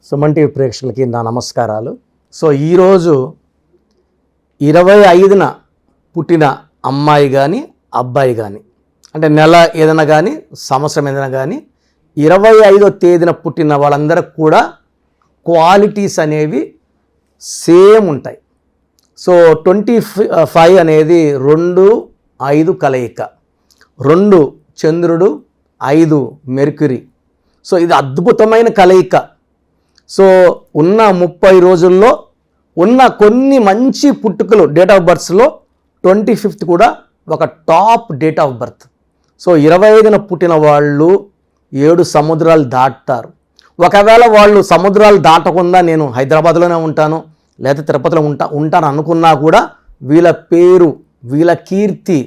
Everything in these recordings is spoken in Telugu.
సుమన్ టీవీ ప్రేక్షకులకి నా నమస్కారాలు. ఈరోజు 25న పుట్టిన అమ్మాయి కానీ అబ్బాయి కానీ, అంటే నెల ఏదైనా కానీ సంవత్సరం ఏదైనా కానీ 25వ తేదీన పుట్టిన వాళ్ళందరికీ కూడా క్వాలిటీస్ అనేవి సేమ్ ఉంటాయి. 25 అనేది 2-5 కలయిక, 2 చంద్రుడు, 5 మెర్క్యూరీ. ఇది అద్భుతమైన కలయిక. ఉన్న 30 రోజుల్లో ఉన్న కొన్ని మంచి పుట్టుకలు డేట్ ఆఫ్ బర్త్స్లో 25th కూడా ఒక టాప్ డేట్ ఆఫ్ బర్త్. 25న పుట్టిన వాళ్ళు 7 సముద్రాలు దాటుతారు. ఒకవేళ వాళ్ళు సముద్రాలు దాటకుండా నేను హైదరాబాద్లోనే ఉంటాను లేదా తిరుపతిలో ఉంటాను అనుకున్నా కూడా వీళ్ళ పేరు, వీళ్ళ కీర్తి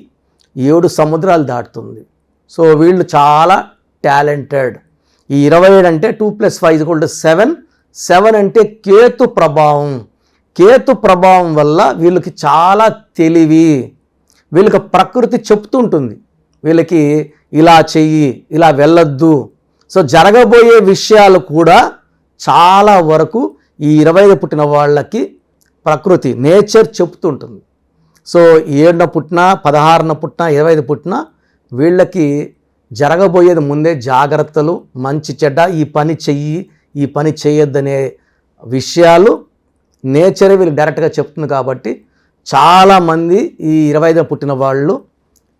7 సముద్రాలు దాటుతుంది. వీళ్ళు చాలా టాలెంటెడ్. ఈ 27 అంటే 2 + 5 = 7. 7 అంటే కేతు ప్రభావం. కేతు ప్రభావం వల్ల వీళ్ళకి చాలా తెలివి, వీళ్ళకి ప్రకృతి చెప్తుంటుంది వీళ్ళకి ఇలా చెయ్యి, ఇలా వెళ్ళొద్దు. జరగబోయే విషయాలు కూడా చాలా వరకు ఈ 25 పుట్టిన వాళ్ళకి ప్రకృతి, నేచర్ చెప్తుంటుంది. 7న పుట్టినా, 16న పుట్టినా, 25 పుట్టినా వీళ్ళకి జరగబోయేది ముందే జాగ్రత్తలు, మంచి చెడ్డ, ఈ పని చెయ్యి, ఈ పని చేయొద్దనే విషయాలు నేచరే వీళ్ళు డైరెక్ట్గా చెప్తుంది. కాబట్టి చాలామంది ఈ 25 పుట్టిన వాళ్ళు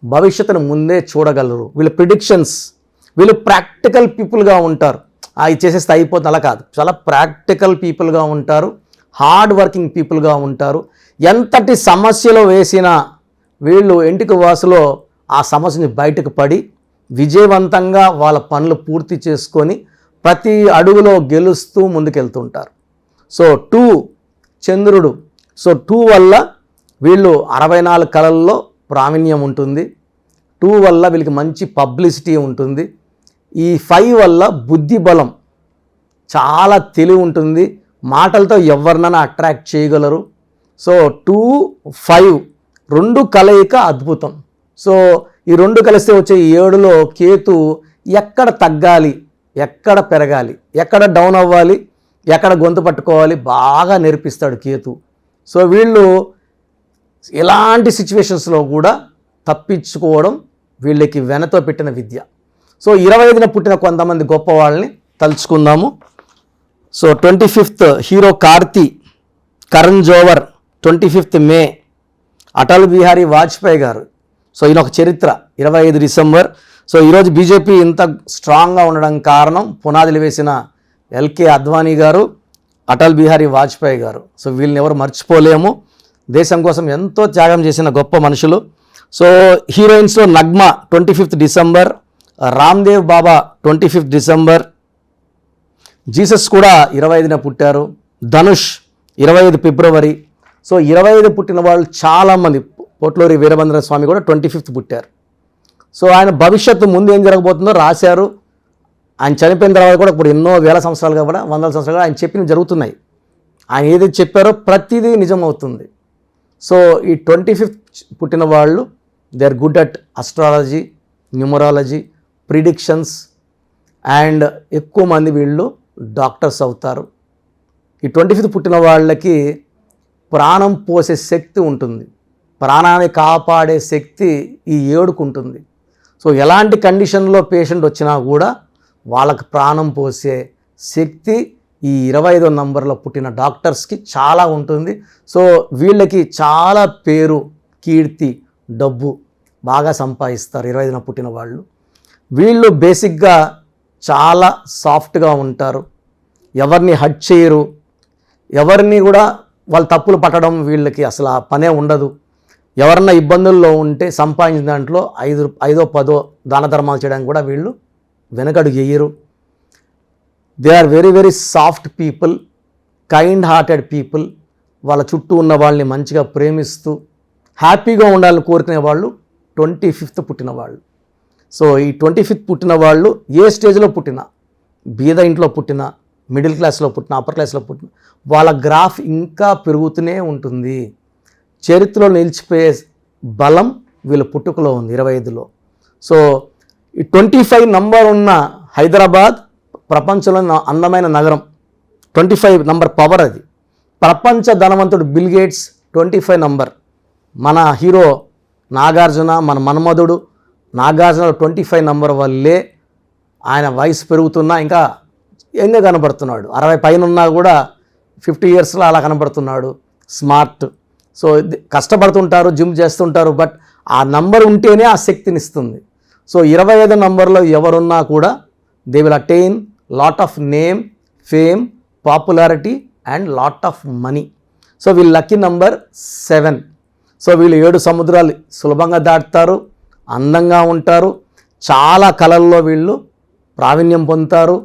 భవిష్యత్తును ముందే చూడగలరు. వీళ్ళ ప్రిడిక్షన్స్, వీళ్ళు ప్రాక్టికల్ పీపుల్గా ఉంటారు. ఇది చేసేస్తే అయిపోతుంది అలా కాదు, చాలా ప్రాక్టికల్ పీపుల్గా ఉంటారు, హార్డ్ వర్కింగ్ పీపుల్గా ఉంటారు. ఎంతటి సమస్యలో వేసినా వీళ్ళు ఇంటికి వాసులో ఆ సమస్యని బయటకు పడి విజయవంతంగా వాళ్ళ పనులు పూర్తి చేసుకొని ప్రతి అడుగులో గెలుస్తూ ముందుకెళ్తుంటారు. 2 చంద్రుడు. 2 వల్ల వీళ్ళు 64 కళల్లో ప్రావీణ్యం ఉంటుంది. 2 వల్ల వీళ్ళకి మంచి పబ్లిసిటీ ఉంటుంది. ఈ 5 వల్ల బుద్ధి బలం, చాలా తెలివి ఉంటుంది, మాటలతో ఎవరినైనా అట్రాక్ట్ చేయగలరు. 2, 5 2 కలయిక అద్భుతం. ఈ 2 కలిస్తే వచ్చే 7లో కేతు ఎక్కడ తగ్గాలి, ఎక్కడ పెరగాలి, ఎక్కడ డౌన్ అవ్వాలి, ఎక్కడ గొంతు పట్టుకోవాలి బాగా నేర్పిస్తాడు కేతు. వీళ్ళు ఎలాంటి సిచ్యువేషన్స్లో కూడా తప్పించుకోవడం వీళ్ళకి వెనతో పెట్టిన విద్య. 25న పుట్టిన కొంతమంది గొప్ప వాళ్ళని తలుచుకుందాము. 25th hero Karthi, Karan Johar. 25th మే అటల్ బిహారీ వాజ్పేయి గారు. ఈయన ఒక చరిత్ర. 25 డిసెంబర్. ఈరోజు బీజేపీ ఇంత స్ట్రాంగ్గా ఉండడం కారణం పునాదులు వేసిన ఎల్కే అద్వానీ గారు, అటల్ బిహారీ వాజ్పేయి గారు. వీళ్ళని ఎవరు మర్చిపోలేము. దేశం కోసం ఎంతో త్యాగం చేసిన గొప్ప మనుషులు. హీరోయిన్స్లో నగ్మా 25th డిసెంబర్, రామ్దేవ్ బాబా 25th డిసెంబర్, జీసస్ కూడా 25న పుట్టారు, ధనుష్ 25 ఫిబ్రవరి. 25 పుట్టిన వాళ్ళు చాలామంది. పోట్లూరి వీరభద్ర స్వామి కూడా 25th పుట్టారు. ఆయన భవిష్యత్తు ముందు ఏం జరగబోతుందో రాశారు. ఆయన చనిపోయిన తర్వాత కూడా ఇప్పుడు ఎన్నో వేల సంవత్సరాలుగా కూడా, వందల సంవత్సరాలుగా ఆయన చెప్పినవి జరుగుతున్నాయి. ఆయన ఏదైతే చెప్పారో ప్రతిదీ నిజం అవుతుంది. ఈ 25th పుట్టిన వాళ్ళు they are good at astrology, numerology, predictions, and ఎక్కువ మంది వీళ్ళు డాక్టర్స్ అవుతారు. ఈ 25th పుట్టిన వాళ్ళకి ప్రాణం పోసే శక్తి ఉంటుంది, ప్రాణాన్ని కాపాడే శక్తి ఈ 7కు ఉంటుంది. ఎలాంటి కండిషన్లో పేషెంట్ వచ్చినా కూడా వాళ్ళకి ప్రాణం పోసే శక్తి ఈ 25వ నంబర్లో పుట్టిన డాక్టర్స్కి చాలా ఉంటుంది. వీళ్ళకి చాలా పేరు, కీర్తి, డబ్బు బాగా సంపాదిస్తారు 25న పుట్టిన వాళ్ళు. వీళ్ళు బేసిక్గా చాలా సాఫ్ట్గా ఉంటారు, ఎవరిని హర్ట్ చేయరు, ఎవరిని కూడా వాళ్ళ తప్పులు పట్టడం వీళ్ళకి అసలు ఆ పనే ఉండదు. ఎవరన్నా ఇబ్బందుల్లో ఉంటే సంపాదించిన దాంట్లో 5-10 దాన ధర్మాలు చేయడానికి కూడా వీళ్ళు వెనకడుగు వేయరు. They are very very soft people, kind hearted people. వాళ్ళ చుట్టూ ఉన్న వాళ్ళని మంచిగా ప్రేమిస్తూ హ్యాపీగా ఉండాలని కోరుకునే వాళ్ళు 25th పుట్టిన వాళ్ళు. ఈ 25th పుట్టిన వాళ్ళు ఏ స్టేజ్లో పుట్టినా, బీద ఇంట్లో పుట్టినా, మిడిల్ క్లాస్లో పుట్టినా, అప్పర్ క్లాస్లో పుట్టినా, వాళ్ళ గ్రాఫ్ ఇంకా పెరుగుతూనే ఉంటుంది. చరిత్రలో నిలిచిపోయే బలం వీళ్ళ పుట్టుకలో ఉంది 25లో. ఈ 25 నంబర్ ఉన్న హైదరాబాద్ ప్రపంచంలో అందమైన నగరం. 25 నంబర్ పవర్ అది. ప్రపంచ ధనవంతుడు బిల్ గేట్స్ 25 నంబర్. మన హీరో నాగార్జున, మన మన్మధుడు నాగార్జున 25 నంబర్ వల్లే ఆయన వయసు పెరుగుతున్నా ఇంకా యంగ్గా కనబడుతున్నాడు. 60 పైన ఉన్నా కూడా 50 ఇయర్స్లో అలా కనబడుతున్నాడు. స్మార్ట్. సో కష్టపడుతుంటారు, జిమ్ చేస్తుంటారు, బట్ ఆ నంబర్ ఉంటేనే ఆ శక్తిని ఇస్తుంది. సో 25 నంబర్లో ఎవరున్నా కూడా they will attain lot of name, fame, popularity and lot of money. So వీళ్ళు లక్కీ నంబర్ 7. సో వీళ్ళు 7 సముద్రాలు సులభంగా దాటుతారు, అందంగా ఉంటారు, చాలా కళల్లో వీళ్ళు ప్రావీణ్యం పొందుతారు,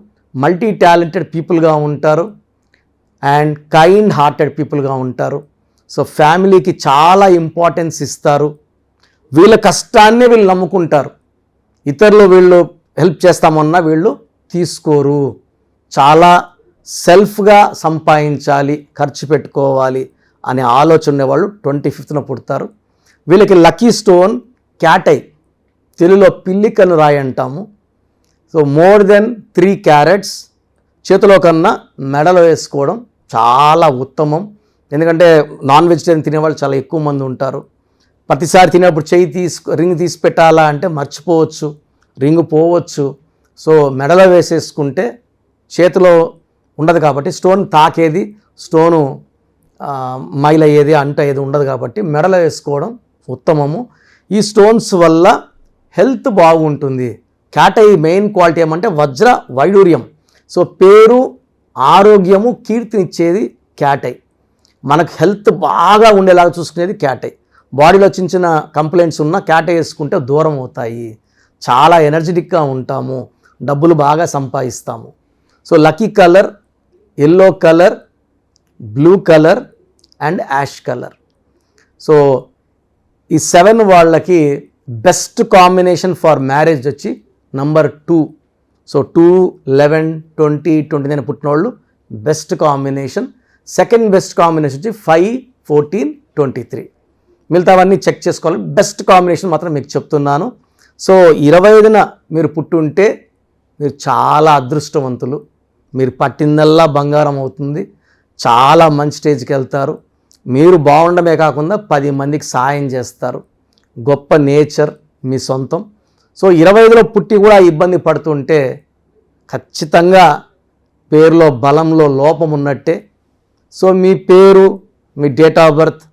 మల్టీ టాలెంటెడ్ పీపుల్గా ఉంటారు అండ్ కైండ్ హార్టెడ్ పీపుల్గా ఉంటారు. సో ఫ్యామిలీకి చాలా ఇంపార్టెన్స్ ఇస్తారు. వీళ్ళ కష్టాన్నే వీళ్ళు నమ్ముకుంటారు. ఇతరులు వీళ్ళు హెల్ప్ చేస్తామన్నా వీళ్ళు తీసుకోరు. చాలా సెల్ఫ్గా సంపాదించాలి, ఖర్చు పెట్టుకోవాలి అనే ఆలోచన ఉండేవాళ్ళు 25న పుడతారు. వీళ్ళకి లక్కీ స్టోన్ క్యాట్ ఐ, తెలుగులో పిల్లికన్ను రాయి అంటాము. సో మోర్ దెన్ 3 క్యారెట్స్ చేతిలో కన్నా మెడలో వేసుకోవడం చాలా ఉత్తమం. ఎందుకంటే నాన్ వెజిటేరియన్ తినేవాళ్ళు చాలా ఎక్కువ మంది ఉంటారు. ప్రతిసారి తినేప్పుడు రింగ్ తీసి పెట్టాలా అంటే మర్చిపోవచ్చు, రింగ్ పోవచ్చు. సో మెడలో వేసేసుకుంటే చేతిలో ఉండదు కాబట్టి, స్టోన్ తాకేది, స్టోను మైలయ్యేది, అంటయ్యేది ఉండదు కాబట్టి మెడలో వేసుకోవడం ఉత్తమము. ఈ స్టోన్స్ వల్ల హెల్త్ బాగుంటుంది. క్యాట్ ఐ మెయిన్ క్వాలిటీ ఏమంటే వజ్ర వైడూర్యం. సో పేరు, ఆరోగ్యము, కీర్తినిచ్చేది క్యాట్ ఐ. మనకు హెల్త్ బాగా ఉండేలాగా చూసుకునేది క్యాట్ ఐ. బాడీలో చిన్న చిన్న కంప్లైంట్స్ ఉన్నా క్యాట్ ఐ వేసుకుంటే దూరం అవుతాయి. చాలా ఎనర్జెటిక్గా ఉంటాము, డబ్బులు బాగా సంపాదిస్తాము. So lucky colour yellow colour, blue colour and ash colour. So ఈ 7 వాళ్ళకి బెస్ట్ కాంబినేషన్ ఫర్ మ్యారేజ్ వచ్చి నంబర్ 2. సో 2, 11, 20, 29 పుట్టిన వాళ్ళు best combination. Second best combination వచ్చి 5, 14, 23. మిగతావన్నీ చెక్ చేసుకోవాలి. బెస్ట్ కాంబినేషన్ మాత్రం మీకు చెప్తున్నాను. సో 25న మీరు పుట్టుంటే మీరు చాలా అదృష్టవంతులు. మీరు పట్టిందల్లా బంగారం అవుతుంది. చాలా మంచి స్టేజ్కి వెళ్తారు. మీరు బాగుండమే కాకుండా 10 మందికి సాయం చేస్తారు. గొప్ప నేచర్ మీ సొంతం. సో 25లో పుట్టి కూడా ఇబ్బంది పడుతుంటే ఖచ్చితంగా పేరులో బలంలో లోపం ఉన్నట్టే. సో మీ పేరు, మీ డేట్ ఆఫ్ బర్త్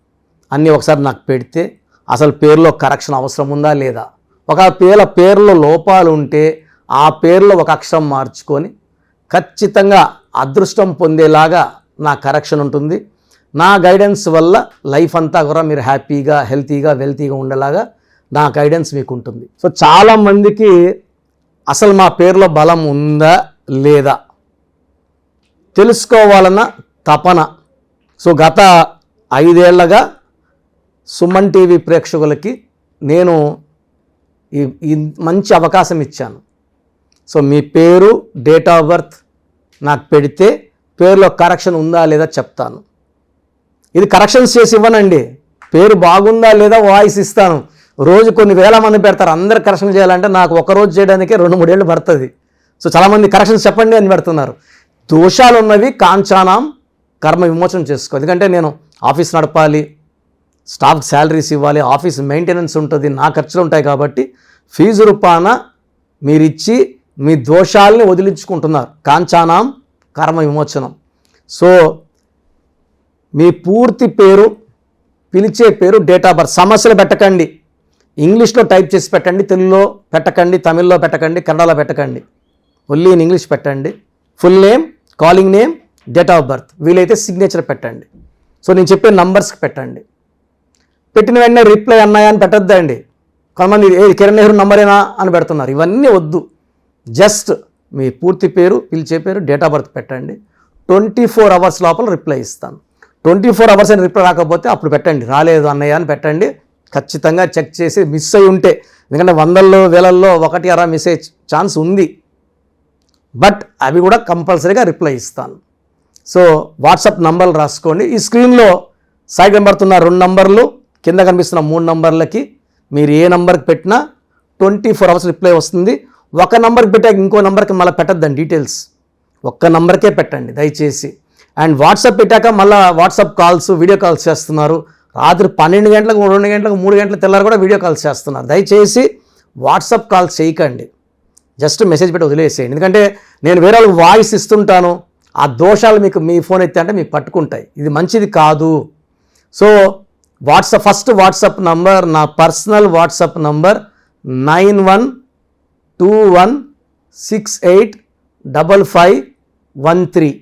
అన్నీ ఒకసారి నాకు పెడితే అసలు పేరులో కరెక్షన్ అవసరం ఉందా లేదా, ఒక పేరులో లోపాలు ఉంటే ఆ పేరులో ఒక అక్షరం మార్చుకొని ఖచ్చితంగా అదృష్టం పొందేలాగా నా కరెక్షన్ ఉంటుంది. నా గైడెన్స్ వల్ల లైఫ్ అంతా కూడా మీరు హ్యాపీగా, హెల్తీగా, వెల్తీగా ఉండేలాగా నా గైడెన్స్ మీకు ఉంటుంది. సో చాలామందికి అసలు మా పేరులో బలం ఉందా లేదా తెలుసుకోవాలన్న తపన. సో గత 5 ఏళ్లగా సుమన్ టీవీ ప్రేక్షకులకి నేను ఈ మంచి అవకాశం ఇచ్చాను. సో మీ పేరు, డేట్ ఆఫ్ బర్త్ నాకు పెడితే పేరులో కరెక్షన్ ఉందా లేదా చెప్తాను. ఇది కరెక్షన్స్ చేసి ఇవ్వనండి, పేరు బాగుందా లేదా వాయిస్ ఇస్తాను. రోజు కొన్ని వేల మంది పెడతారు, అందరు కరెక్షన్ చేయాలంటే నాకు ఒకరోజు చేయడానికే 2-3 ఏళ్ళు పడుతుంది. సో చాలామంది కరెక్షన్స్ చెప్పండి అని పెడుతున్నారు. దోషాలు ఉన్నవి కాంచానాం కర్మ విమోచన చేసుకో. ఎందుకంటే నేను ఆఫీస్ నడపాలి, స్టాఫ్కి శాలరీస్ ఇవ్వాలి, ఆఫీస్ మెయింటెనెన్స్ ఉంటుంది, నా ఖర్చులు ఉంటాయి. కాబట్టి ఫీజు రూపాన మీరిచ్చి మీ దోషాలని వదిలించుకుంటున్నారు. కాంచానాం కర్మ విమోచనం. సో మీ పూర్తి పేరు, పిలిచే పేరు, డేట్ ఆఫ్ బర్త్, సమస్యలు పెట్టకండి. ఇంగ్లీష్లో టైప్ చేసి పెట్టండి, తెలుగులో పెట్టకండి, తమిళ్లో పెట్టకండి, కన్నడలో పెట్టకండి. ఓన్లీ ఇన్ ఇంగ్లీష్ పెట్టండి. Full name, calling name, date of birth, వీలైతే సిగ్నేచర్ పెట్టండి. సో నేను చెప్పే నంబర్స్కి పెట్టండి. పెట్టిన వెంటనే రిప్లై అన్నాయా అని పెట్టద్దండి. కొంతమంది కిరణ్ నెహ్రూ నంబరేనా అని పెడుతున్నారు. ఇవన్నీ వద్దు. జస్ట్ మీ పూర్తి పేరు, పిలిచే పేరు, డేట్ ఆఫ్ బర్త్ పెట్టండి. 24 అవర్స్ లోపల రిప్లై ఇస్తాను. 24 అవర్స్ అని రిప్లై రాకపోతే అప్పుడు పెట్టండి, రాలేదు అన్నయ్య అని పెట్టండి. ఖచ్చితంగా చెక్ చేసి మిస్ అయి ఉంటే, ఎందుకంటే 100ల్లో 1000ల్లో 1 అలా మిస్ అయ్యే ఛాన్స్ ఉంది, బట్ అవి కూడా కంపల్సరీగా రిప్లై ఇస్తాను. సో వాట్సాప్ నంబర్లు రాసుకోండి. ఈ స్క్రీన్లో సైడ్ కనబడుతున్న 2 నంబర్లు, కింద కనిపిస్తున్న 3 నంబర్లకి మీరు ఏ నంబర్కి పెట్టినా 24 అవర్స్ రిప్లై వస్తుంది. ఒక నంబర్కి పెట్టాక ఇంకో నంబర్కి మళ్ళీ పెట్టద్దండి డీటెయిల్స్. ఒక్క నంబర్కే పెట్టండి దయచేసి. అండ్ వాట్సాప్ పెట్టాక మళ్ళీ వాట్సాప్ కాల్స్ వీడియో కాల్స్ చేస్తున్నారు. రాత్రి 12 గంటలకు 2 గంటలకు 3 గంటల తెల్లారు కూడా వీడియో కాల్స్ చేస్తున్నారు. దయచేసి వాట్సాప్ కాల్స్ చేయకండి, జస్ట్ మెసేజ్ పెట్టి వదిలేసేయండి. ఎందుకంటే నేను వేరే వాళ్ళకి వాయిస్ ఇస్తుంటాను, ఆ దోషాలు మీకు మీ ఫోన్ ఎత్తే అంటే మీకు పట్టుకుంటాయి, ఇది మంచిది కాదు. సో ఫస్ట్ వాట్సాప్ నంబర్, నా పర్సనల్ వాట్సాప్ నంబర్ 9121685513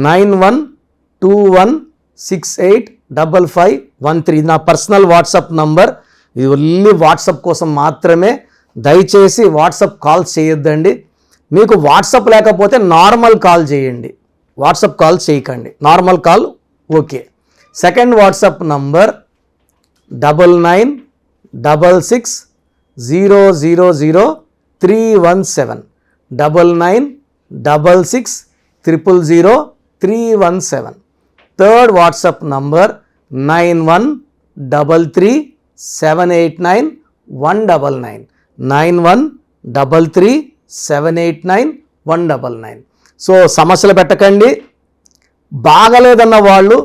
9121685513. ఇది నా పర్సనల్ వాట్సాప్ నంబర్. ఇది ఓన్లీ వాట్సాప్ కోసం మాత్రమే. దయచేసి వాట్సాప్ కాల్ చేయొద్దండి. మీకు వాట్సాప్ లేకపోతే నార్మల్ కాల్ చేయండి, వాట్సాప్ కాల్ చేయకండి, normal call okay. Second WhatsApp number 9966000317 9966000317. Third WhatsApp number 9133789199 9133789199. So సమస్యలు పెట్టకండి. బాగలేదన్న వాళ్ళు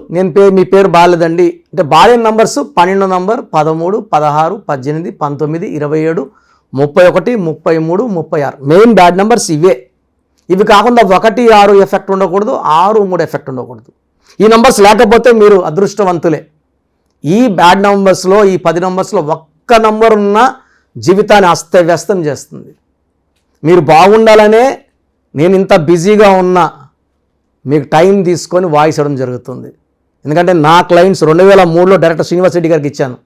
మీ పేరు బాగాలేదండి అంటే బాగాలేని numbers 12 number 13 16 18 19 27 31 33 36 main bad numbers ఇవే. ఇవి కాకుండా 1 6 ఎఫెక్ట్ ఉండకూడదు, 6 3 ఎఫెక్ట్ ఉండకూడదు. ఈ నంబర్స్ లేకపోతే మీరు అదృష్టవంతులే. ఈ బ్యాడ్ నంబర్స్లో, ఈ 10 నంబర్స్లో ఒక్క నంబర్ ఉన్న జీవితాన్ని అస్తవ్యస్తం చేస్తుంది. మీరు బాగుండాలనే నేను ఇంత బిజీగా ఉన్నా మీకు టైం తీసుకొని వాయిస్ ఇవ్వడం జరుగుతుంది. ఎందుకంటే నా క్లయింట్స్ 2003లో డైరెక్టర్ శ్రీనివాస్ రెడ్డి గారికి ఇచ్చాను.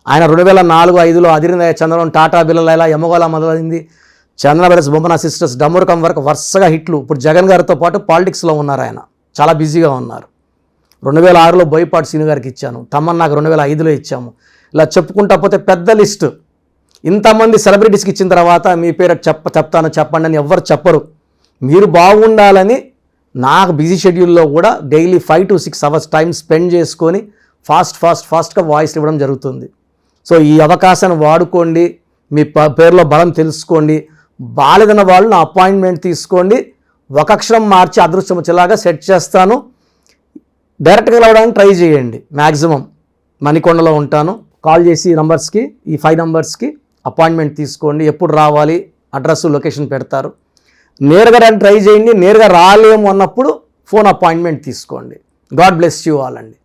ఆయన 2004-5లో అదిరిందయ్య చంద్రబాబు, టాటా బిర్లా, యమగోళ మొదలైంది, చంద్ర బ్రదర్స్, బొమ్మన సిస్టర్స్, డమ్మూరకం వరకు వరుసగా హిట్లు. ఇప్పుడు జగన్ గారితో పాటు పాలిటిక్స్లో ఉన్నారు, ఆయన చాలా బిజీగా ఉన్నారు. 2006లో బోయపాటి శ్రీను గారికి ఇచ్చాను, తమన్నాకు 2005లో ఇచ్చాము. ఇలా చెప్పుకుంటా పోతే పెద్ద లిస్టు. ఇంతమంది సెలబ్రిటీస్కి ఇచ్చిన తర్వాత మీ పేరు చెప్తాను చెప్పండి అని ఎవ్వరు చెప్పరు. మీరు బాగుండాలని నాకు బిజీ షెడ్యూల్లో కూడా daily 5 to 6 hours time spend చేసుకొని ఫాస్ట్గా వాయిస్ ఇవ్వడం జరుగుతుంది. సో ఈ అవకాశాన్ని వాడుకోండి, మీ పేరులో బలం తెలుసుకోండి. బాలేదన్న వాళ్ళు నా అపాయింట్మెంట్ తీసుకోండి, ఒక అక్షరం మార్చి అదృష్టం వచ్చేలాగా సెట్ చేస్తాను. డైరెక్ట్గా రావడానికి ట్రై చేయండి. మ్యాక్సిమం మణికొండలో ఉంటాను. కాల్ చేసి ఈ నంబర్స్కి, ఈ 5 నంబర్స్కి అపాయింట్మెంట్ తీసుకోండి. ఎప్పుడు రావాలి, అడ్రస్, లొకేషన్ పెడతారు. నేరుగా ట్రై చేయండి. నేరుగా రాలేము అన్నప్పుడు ఫోన్ అపాయింట్మెంట్ తీసుకోండి. గాడ్ బ్లెస్ యూ ఆల్ అండి.